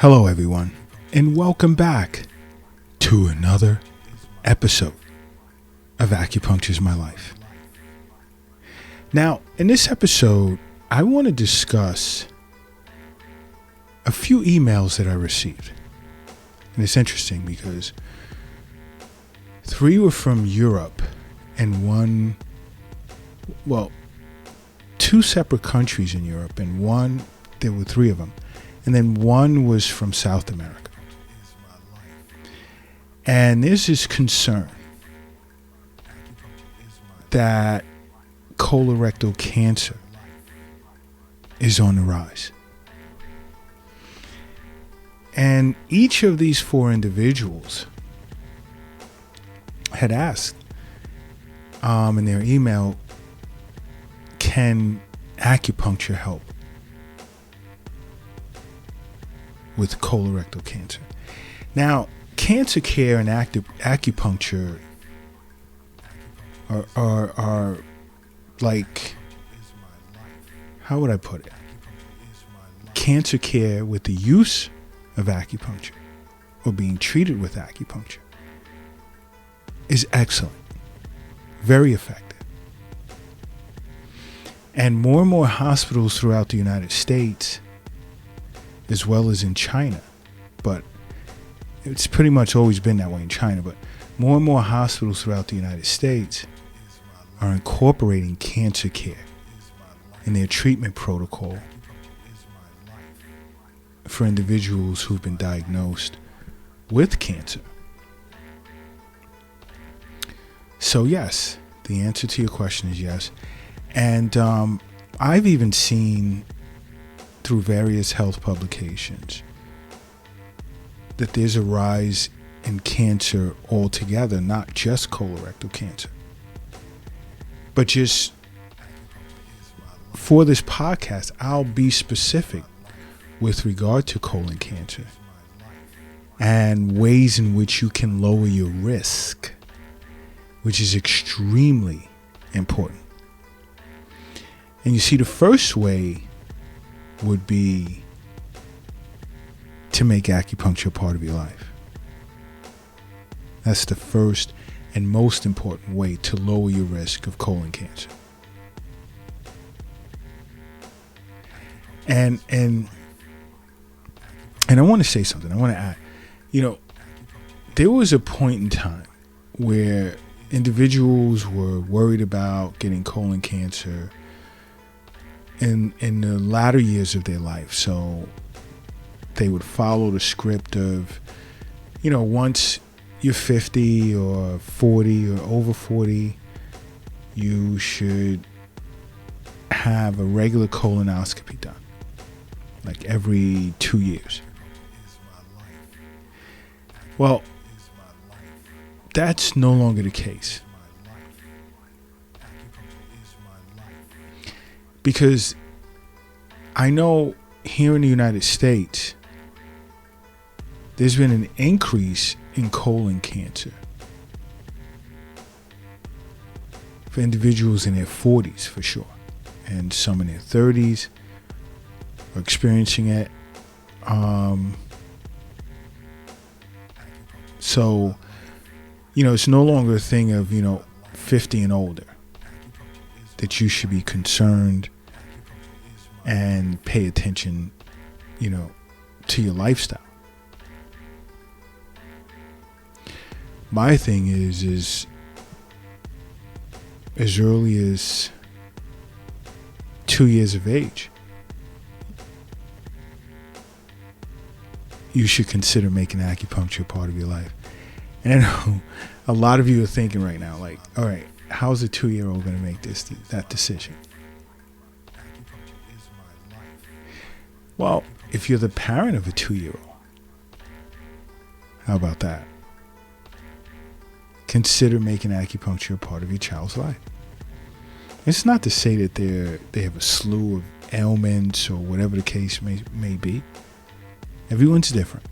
Hello, everyone, and welcome back to another episode of Acupuncture's My Life. Now, in this episode, I want to discuss a few emails that I received. And it's interesting because 3 were from Europe and 2 separate countries in Europe, and there were 3 of them. And then 1 was from South America. And there's this concern that colorectal cancer is on the rise. And each of these 4 individuals had asked in their email, can acupuncture help with colorectal cancer? Now, cancer care and acupuncture are like, how would I put it? Cancer care with the use of acupuncture or being treated with acupuncture is excellent, very effective. And more hospitals throughout the United States, as well as in China, but it's pretty much always been that way in China, but more and more hospitals throughout the United States are incorporating cancer care in their treatment protocol for individuals who've been diagnosed with cancer. So yes, the answer to your question is yes. And I've even seen through various health publications that there's a rise in cancer altogether, not just colorectal cancer. But just for this podcast, I'll be specific with regard to colon cancer and ways in which you can lower your risk, which is extremely important. And you see, the first way would be to make acupuncture a part of your life. That's the first and most important way to lower your risk of colon cancer. And I want to say something. I want to add, there was a point in time where individuals were worried about getting colon cancer in the latter years of their life. So they would follow the script of, once you're 50 or 40 or over 40, you should have a regular colonoscopy done, like every 2 years. Well, that's no longer the case. Because I know here in the United States, there's been an increase in colon cancer for individuals in their 40s for sure, and some in their 30s are experiencing it. So, it's no longer a thing of, 50 and older that you should be concerned and pay attention, to your lifestyle. My thing is as early as 2 years of age, you should consider making acupuncture a part of your life. And I know a lot of you are thinking right now, like, all right, how's a 2-year-old going to make that decision? Well, if you're the parent of a 2-year-old, how about that? Consider making acupuncture a part of your child's life. It's not to say that they have a slew of ailments or whatever the case may be. Everyone's different.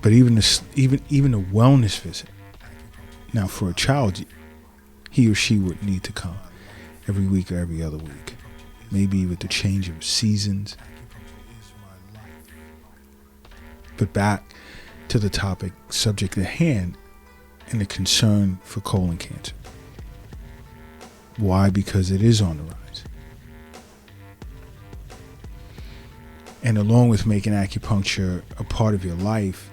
But even a wellness visit. Now, for a child, he or she would need to come every week or every other week. maybe with the change of seasons. But back to the topic, subject at hand, and the concern for colon cancer. Why? Because it is on the rise. And along with making acupuncture a part of your life,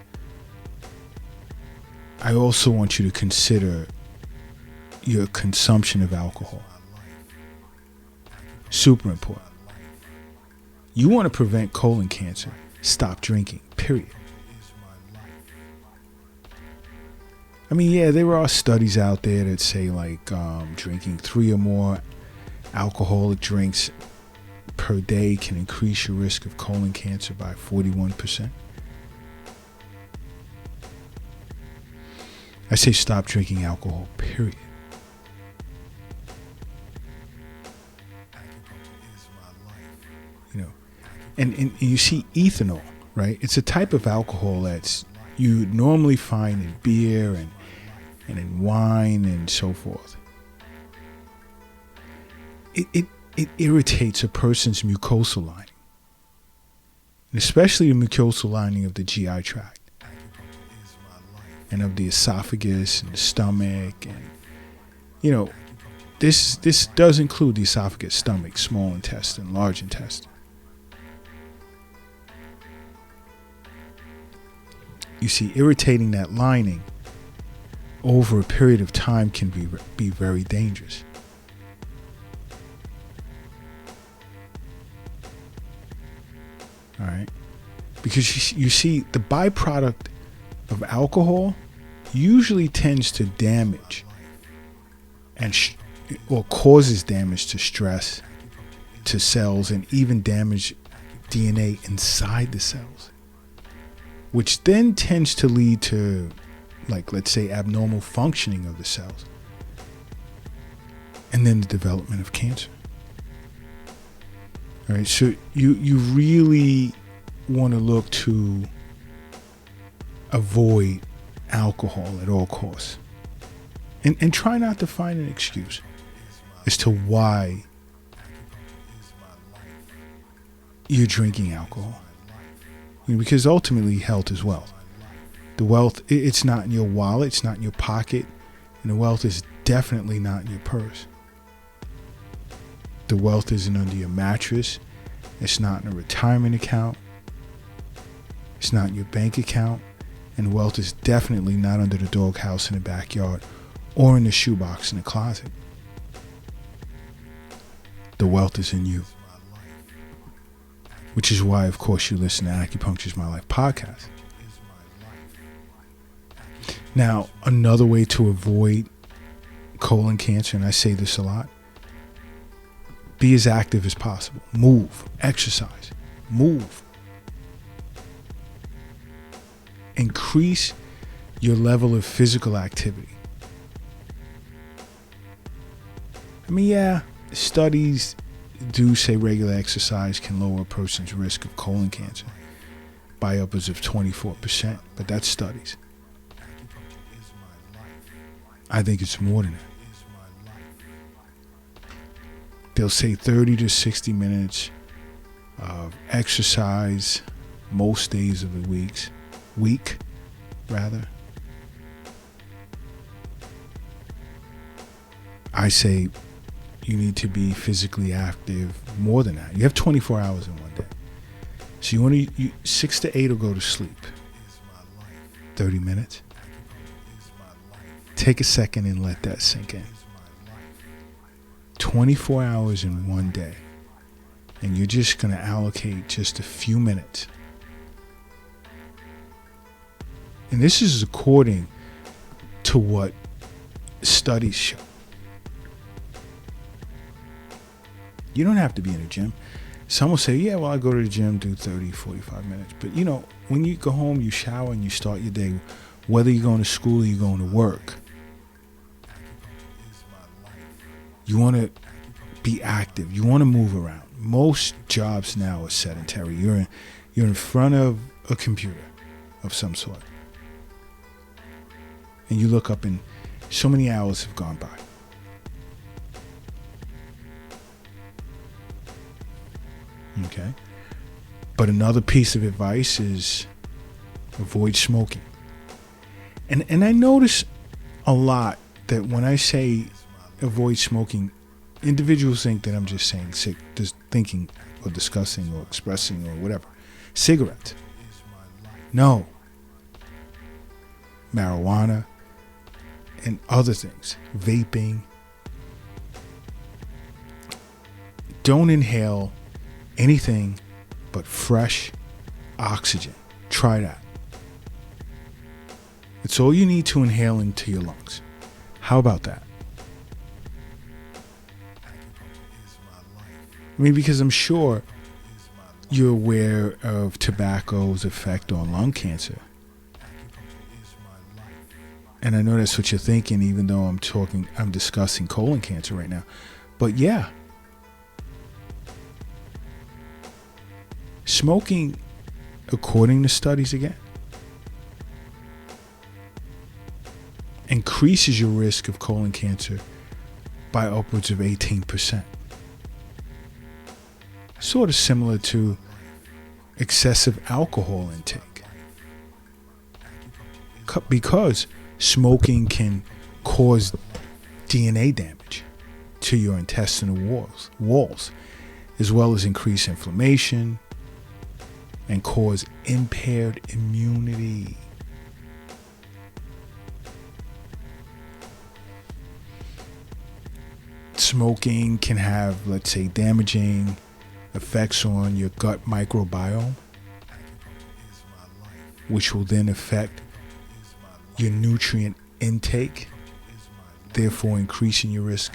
I also want you to consider your consumption of alcohol. Super important. You want to prevent colon cancer, stop drinking, period. I mean, yeah, there are studies out there that say like drinking 3 or more alcoholic drinks per day can increase your risk of colon cancer by 41%. I say stop drinking alcohol, period. You know, and you see ethanol, right? It's a type of alcohol that's you normally find in beer and in wine and so forth. It irritates a person's mucosal lining, and especially the mucosal lining of the GI tract and of the esophagus and the stomach, and you know, this does include the esophagus, stomach, small intestine, large intestine. You see, irritating that lining over a period of time can be very dangerous. All right, because you see, the byproduct of alcohol usually tends to damage or causes damage to stress, to cells, and even damage DNA inside the cells, which then tends to lead to, like, let's say, abnormal functioning of the cells, and then the development of cancer. All right, so you really want to look to avoid alcohol at all costs, and try not to find an excuse as to why you're drinking alcohol. You know, because ultimately health is wealth. The wealth, it's not in your wallet, it's not in your pocket, and the wealth is definitely not in your purse. The wealth isn't under your mattress, it's not in a retirement account, it's not in your bank account, and wealth is definitely not under the doghouse in the backyard or in the shoebox in the closet. The wealth is in you. Which is why, of course, you listen to Acupuncture is My Life podcast. Now, another way to avoid colon cancer, and I say this a lot, be as active as possible. Move, exercise, move. Increase your level of physical activity. I mean, yeah, studies do say regular exercise can lower a person's risk of colon cancer by upwards of 24%, but that's studies. I think it's more than that. They'll say 30 to 60 minutes of exercise most days of the week. I say you need to be physically active more than that. You have 24 hours in one day. So you want to 6 to 8 will go to sleep. 30 minutes. Take a second and let that sink in. 24 hours in one day. And you're just going to allocate just a few minutes. And this is according to what studies show. You don't have to be in a gym. Some will say, yeah, well, I go to the gym, do 30, 45 minutes. But, you know, when you go home, you shower and you start your day, whether you're going to school or you're going to work, you want to be active. You want to move around. Most jobs now are sedentary. You're in front of a computer of some sort. And you look up and so many hours have gone by. Okay. But another piece of advice is avoid smoking. And I notice a lot that when I say avoid smoking, individuals think that I'm just saying just thinking or discussing or expressing or whatever. Cigarettes. No. Marijuana and other things. Vaping. Don't inhale anything but fresh oxygen. Try that. It's all you need to inhale into your lungs. How about that? I mean, because I'm sure you're aware of tobacco's effect on lung cancer. And I know that's what you're thinking, even though I'm discussing colon cancer right now. But yeah, smoking, according to studies again, increases your risk of colon cancer by upwards of 18%. Sort of similar to excessive alcohol intake. Because smoking can cause DNA damage to your intestinal walls, as well as increase inflammation and cause impaired immunity. Smoking can have, let's say, damaging effects on your gut microbiome, which will then affect your nutrient intake, therefore increasing your risk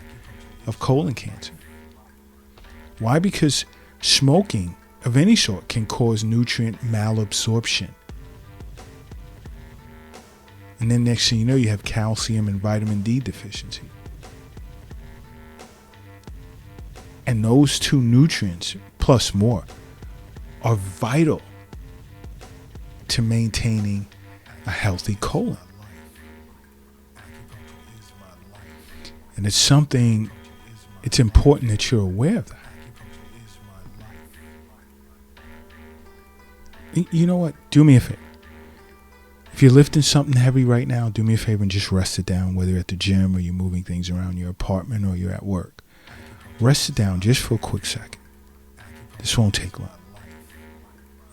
of colon cancer. Why? Because smoking of any sort can cause nutrient malabsorption. And then next thing you know, you have calcium and vitamin D deficiency. And those two nutrients, plus more, are vital to maintaining a healthy colon. And it's important that you're aware of that. You know what? Do me a favor. If you're lifting something heavy right now, do me a favor and just rest it down, whether you're at the gym or you're moving things around your apartment or you're at work. Rest it down just for a quick second. This won't take long.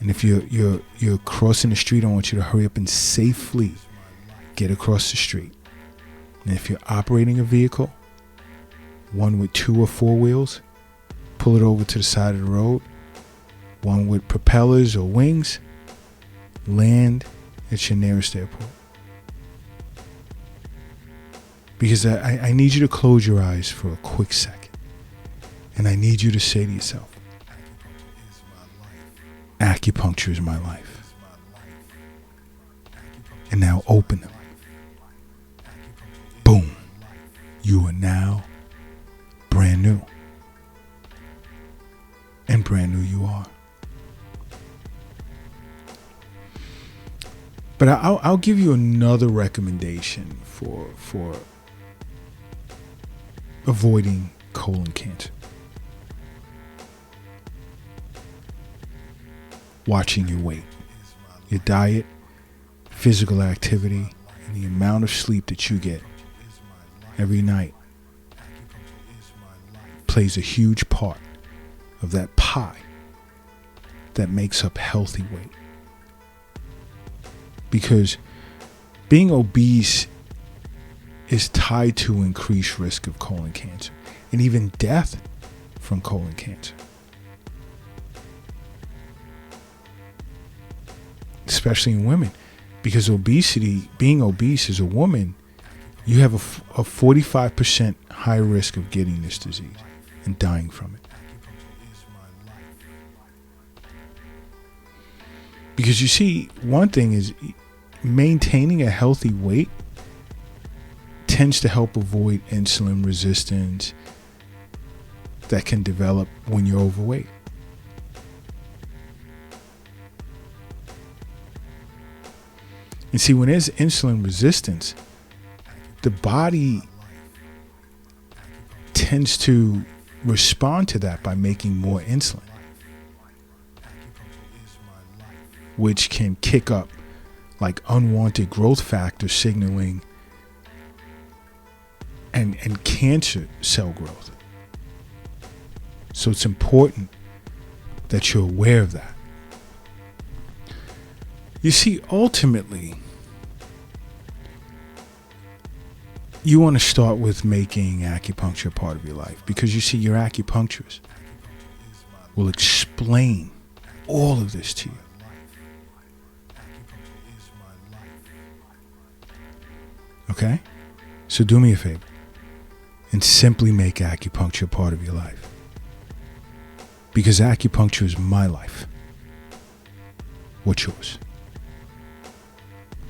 And if you're crossing the street, I want you to hurry up and safely get across the street. And if you're operating a vehicle, one with 2 or 4 wheels, pull it over to the side of the road. One with propellers or wings, land at your nearest airport. Because I need you to close your eyes for a quick second. And I need you to say to yourself, acupuncture is my life. And now open them. Boom. You are now brand new. And brand new you are. But I'll give you another recommendation for avoiding colon cancer. Watching your weight, your diet, physical activity, and the amount of sleep that you get every night plays a huge part of that pie that makes up healthy weight. Because being obese is tied to increased risk of colon cancer and even death from colon cancer. Especially in women, because being obese as a woman, you have a 45% high risk of getting this disease and dying from it. Because you see, one thing is maintaining a healthy weight tends to help avoid insulin resistance that can develop when you're overweight. And see, when there's insulin resistance, the body tends to respond to that by making more insulin. which can kick up like unwanted growth factor signaling and cancer cell growth. So it's important that you're aware of that. You see, ultimately, you want to start with making acupuncture a part of your life, because you see, your acupuncturist will explain all of this to you. Okay? So do me a favor and simply make acupuncture a part of your life, because acupuncture is my life. What's yours?